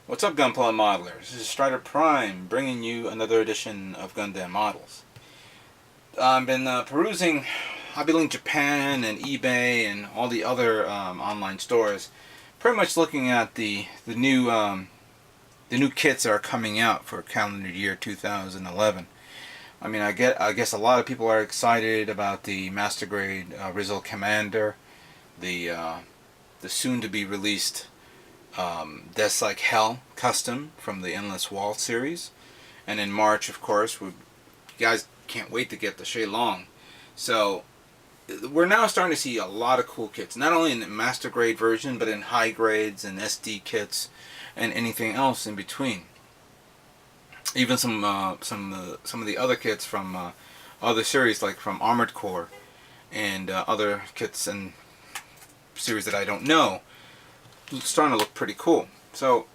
What's up, Gunpla Modelers? This is Strider Prime bringing you another edition of Gundam Models. I've been perusing Hobbylink Japan and eBay and all the other online stores, pretty much looking at the new kits that are coming out for calendar year 2011. I mean, I guess a lot of people are excited about the Master Grade Rizal Commander, the soon to be released Death's Like Hell custom from the Endless Wall series, and in March, of course, you guys can't wait to get the Shay Long. So we're now starting to see a lot of cool kits, not only in the Master Grade version, but in high grades and SD kits and anything else in between. Even some of the other kits from other series, like from Armored Core and other kits and series that I don't know, starting to look pretty cool. So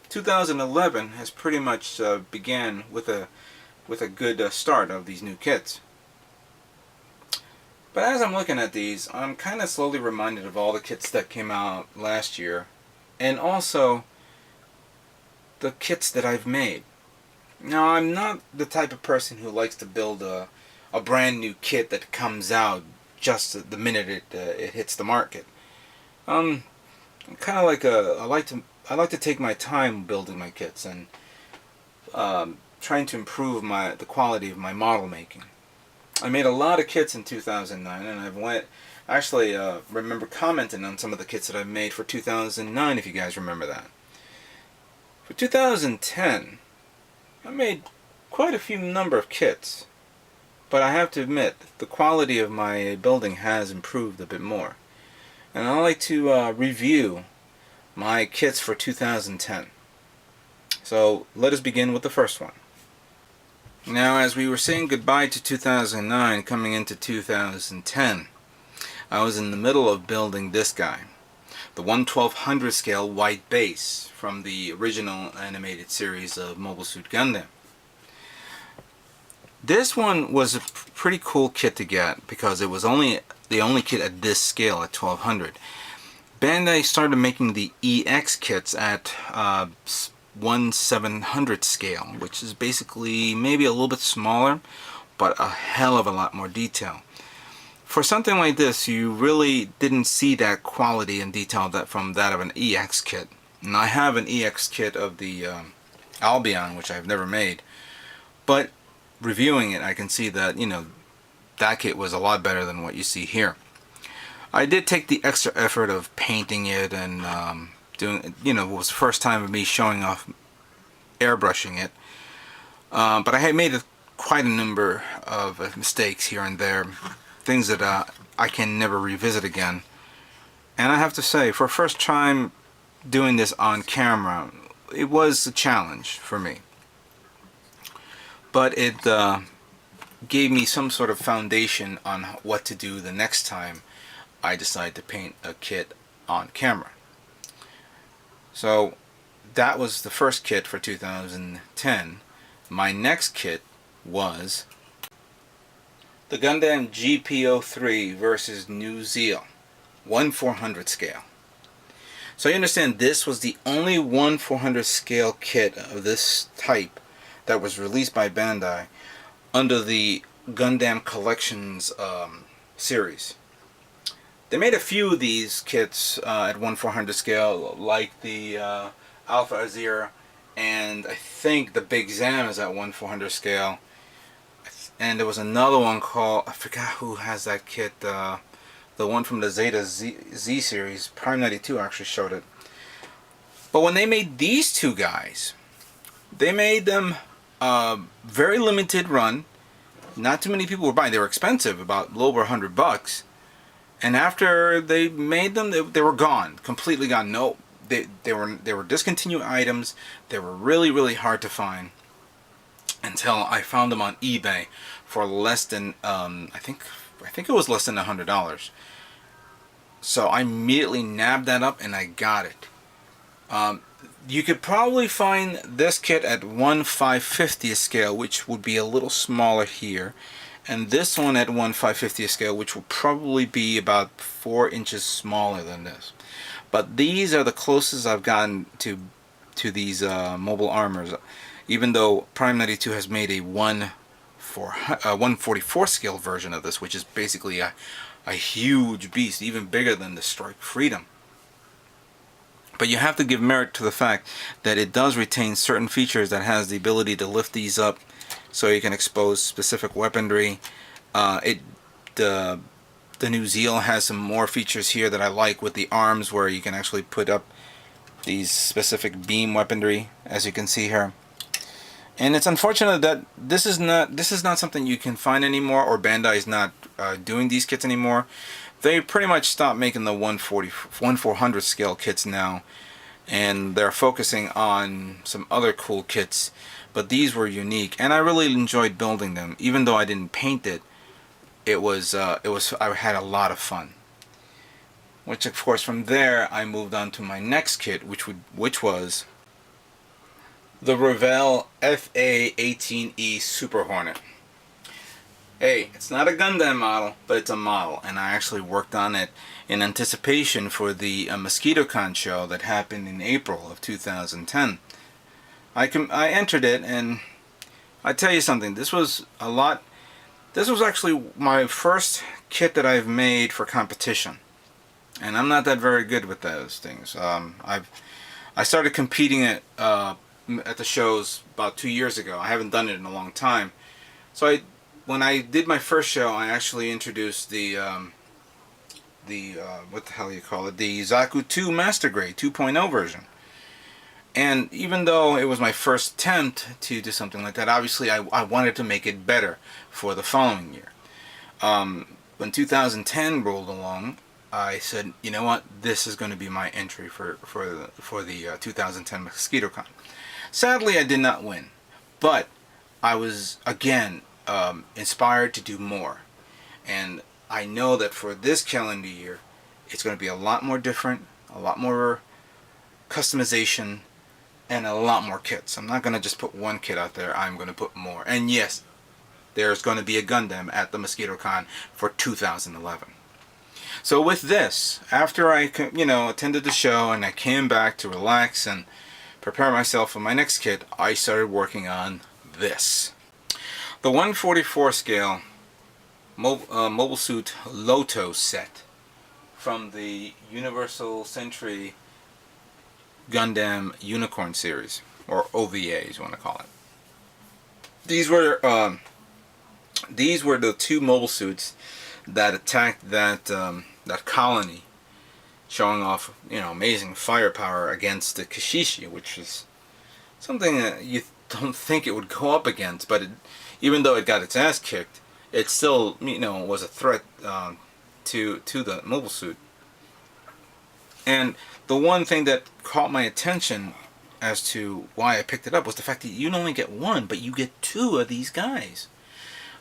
2011 has pretty much began with a good start of these new kits. But as I'm looking at these, I'm kind of slowly reminded of all the kits that came out last year, and also the kits that I've made. Now, I'm not the type of person who likes to build a brand new kit that comes out just the minute it hits the market. I'm kind of like I like to take my time building my kits and trying to improve the quality of my model making. I made a lot of kits in 2009, and I remember commenting on some of the kits that I made for 2009, if you guys remember that. For 2010, I made quite a few number of kits, but I have to admit the quality of my building has improved a bit more. And I'd like to review my kits for 2010. So let us begin with the first one. Now, as we were saying goodbye to 2009, coming into 2010, I was in the middle of building this guy, the 1/1200 scale white base from the original animated series of Mobile Suit Gundam. This one was a pretty cool kit to get because it was the only kit at this scale at 1200. Bandai started making the EX kits at 1/700 scale, which is basically maybe a little bit smaller, but a hell of a lot more detail. For something like this, you really didn't see that quality and detail from that of an EX kit. And I have an EX kit of the Albion, which I've never made, but reviewing it, I can see that, that kit was a lot better than what you see here. I did take the extra effort of painting it and doing, it was the first time of me showing off airbrushing it. But I had made quite a number of mistakes here and there, things that I can never revisit again. And I have to say, for a first time doing this on camera, it was a challenge for me. But it gave me some sort of foundation on what to do the next time I decide to paint a kit on camera. So that was the first kit for 2010. My next kit was the Gundam GP03 versus New Zeal, 1/400 scale. So you understand, this was the only 1/400 scale kit of this type that was released by Bandai under the Gundam Collections series. They made a few of these kits at 1/400 scale, like the Alpha Azir, and I think the Big Zam is at 1/400 scale. And there was another one called, I forgot who has that kit, the one from the Zeta Z series, Prime 92 actually showed it. But when they made these two guys, they made them very limited run. Not too many people were buying. They were expensive, about a little over $100. And after they made them, they were gone, completely gone. No, they were discontinued items. They were really, really hard to find until I found them on eBay for less than I think it was less than $100. So I immediately nabbed that up and I got it. You could probably find this kit at 1/550 scale, which would be a little smaller here, and this one at 1/550 scale, which will probably be about 4 inches smaller than this. But these are the closest I've gotten to to these mobile armors. Even though Prime 92 has made a 144 scale version of this, which is basically a huge beast, even bigger than the Strike Freedom. But you have to give merit to the fact that it does retain certain features that has the ability to lift these up so you can expose specific weaponry. The new Zeal has some more features here that I like with the arms, where you can actually put up these specific beam weaponry, as you can see here. And it's unfortunate that this is not something you can find anymore, or Bandai is not doing these kits anymore. They pretty much stopped making the 1/400 scale kits now, and they're focusing on some other cool kits. But these were unique, and I really enjoyed building them. Even though I didn't paint it, I had a lot of fun. Which, of course, from there I moved on to my next kit, which was the Ravel FA-18E Super Hornet. Hey, it's not a Gundam model, but it's a model, and I actually worked on it in anticipation for the MosquitoCon show that happened in April of 2010. I entered it, and I tell you something, this was actually my first kit that I've made for competition, and I'm not that very good with those things. I started competing at the shows about 2 years ago. I haven't done it in a long time, so when I did my first show, I actually introduced the what the hell you call it, the Zaku 2 Master Grade 2.0 version. And even though it was my first attempt to do something like that, obviously I wanted to make it better for the following year. When 2010 rolled along, I said, you know what, this is going to be my entry for the 2010 MosquitoCon. Sadly, I did not win, but I was again inspired to do more, and I know that for this calendar year it's going to be a lot more different, a lot more customization, and a lot more kits. I'm not going to just put one kit out there, I'm going to put more. And yes, there's going to be a Gundam at the MosquitoCon for 2011. So with this, after I attended the show and I came back to relax and prepare myself for my next kit, I started working on this. The 144 scale Mobile Suit Loto set from the Universal Century Gundam Unicorn series, or OVA as you want to call it. These were the two mobile suits that attacked that colony, showing off amazing firepower against the Kashishi, which is something that you don't think it would go up against, but even though it got its ass kicked, it still was a threat to the mobile suit. And the one thing that caught my attention as to why I picked it up was the fact that you don't only get one, but you get two of these guys.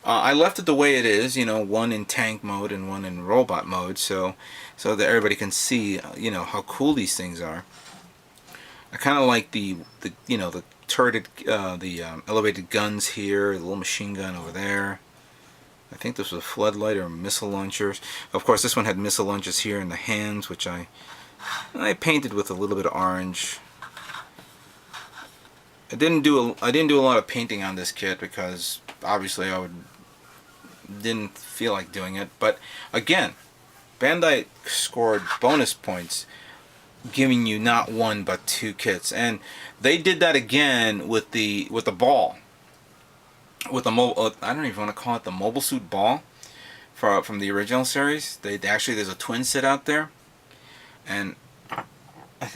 I left it the way it is, one in tank mode and one in robot mode, so that everybody can see, how cool these things are. I kind of like the turreted, elevated guns here, the little machine gun over there. I think this was a floodlight or missile launchers. Of course, this one had missile launchers here in the hands, which I painted with a little bit of orange. I didn't do a lot of painting on this kit because obviously didn't feel like doing it. But again, Bandai scored bonus points, giving you not one but two kits, and they did that again with the ball, with the mobile. I don't even want to call it the mobile suit ball, from the original series. There's a twin set out there, and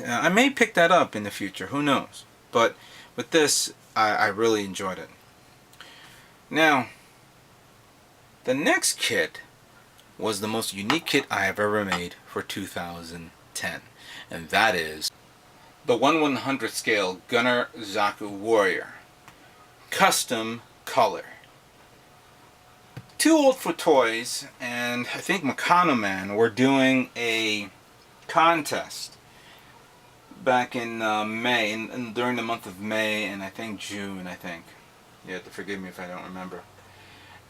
I may pick that up in the future. Who knows? But with this, I really enjoyed it. Now, the next kit was the most unique kit I have ever made for 2010, and that is the 1/100th scale Gunner Zaku Warrior, custom color. Too Old for Toys and I think Meccano Man were doing a contest back in May, and during the month of May and I think June. You have to forgive me if I don't remember.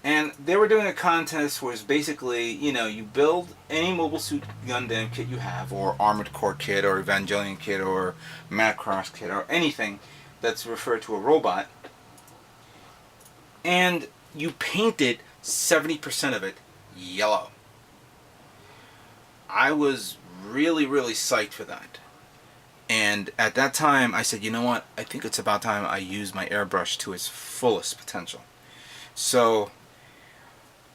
And they were doing a contest where it's basically, you know, you build any Mobile Suit Gundam kit you have, or Armored Core kit, or Evangelion kit, or Macross kit, or anything that's referred to a robot, and you painted 70% of it yellow. I was really, really psyched for that. And at that time, I said, you know what? I think it's about time I use my airbrush to its fullest potential. So,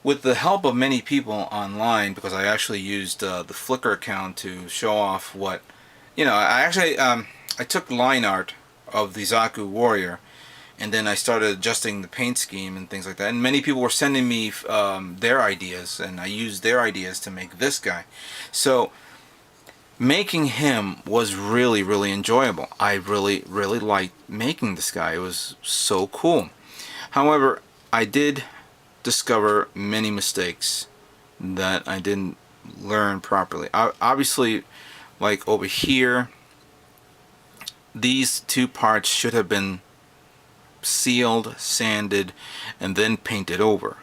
with the help of many people online, because I actually used the Flickr account to show off what, you know, I actually, I took line art of the Zaku Warrior, and then I started adjusting the paint scheme and things like that. And many people were sending me their ideas, and I used their ideas to make this guy. So, making him was really, really enjoyable. I really, really liked making this guy. It was so cool. However, I did discover many mistakes that I didn't learn properly. Obviously, like over here, these two parts should have been sealed, sanded, and then painted over.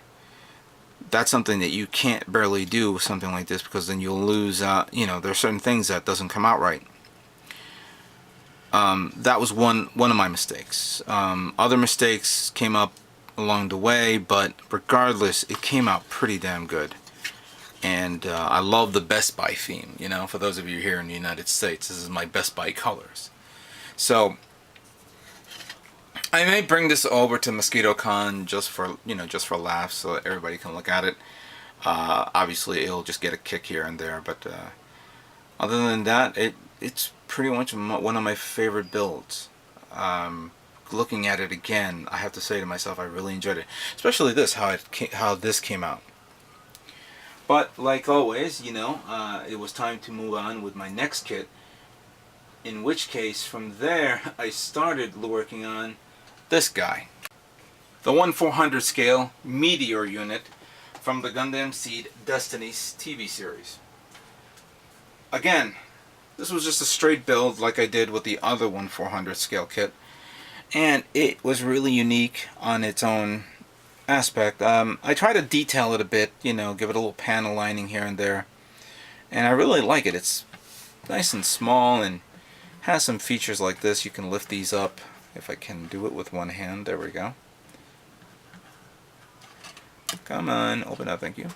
That's something that you can't barely do with something like this, because then you'll lose, you know, there are certain things that doesn't come out right. That was one of my mistakes. Other mistakes came up along the way, but regardless, it came out pretty damn good. And I love the Best Buy theme, you know, for those of you here in the United States, this is my Best Buy colors. So I may bring this over to MosquitoCon just for, you know, just for laughs, so that everybody can look at it. Obviously, it'll just get a kick here and there, but other than that, it's pretty much one of my favorite builds. Looking at it again, I have to say to myself, I really enjoyed it, especially this, how this came out. But like always, you know, it was time to move on with my next kit. In which case, from there, I started working on this guy, the 1/400 scale Meteor unit from the Gundam Seed Destinies TV series. Again, this was just a straight build like I did with the other 1/400 scale kit, and it was really unique on its own aspect. I try to detail it a bit, you know, give it a little panel lining here and there, and I really like it. It's nice and small and has some features like this. You can lift these up, if I can do it with one hand. There we go. Come on, open up, thank you.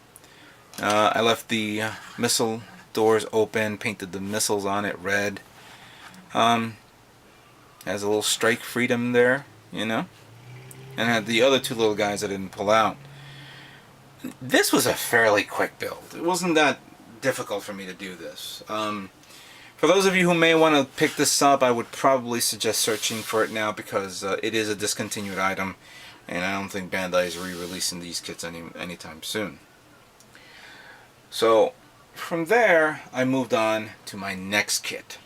I left the missile doors open, painted the missiles on it red. Has a little strike freedom there, you know. And had the other two little guys I didn't pull out. This was a fairly quick build. It wasn't that difficult for me to do this. For those of you who may want to pick this up, I would probably suggest searching for it now, because it is a discontinued item, and I don't think Bandai is re-releasing these kits anytime soon. So from there, I moved on to my next kit.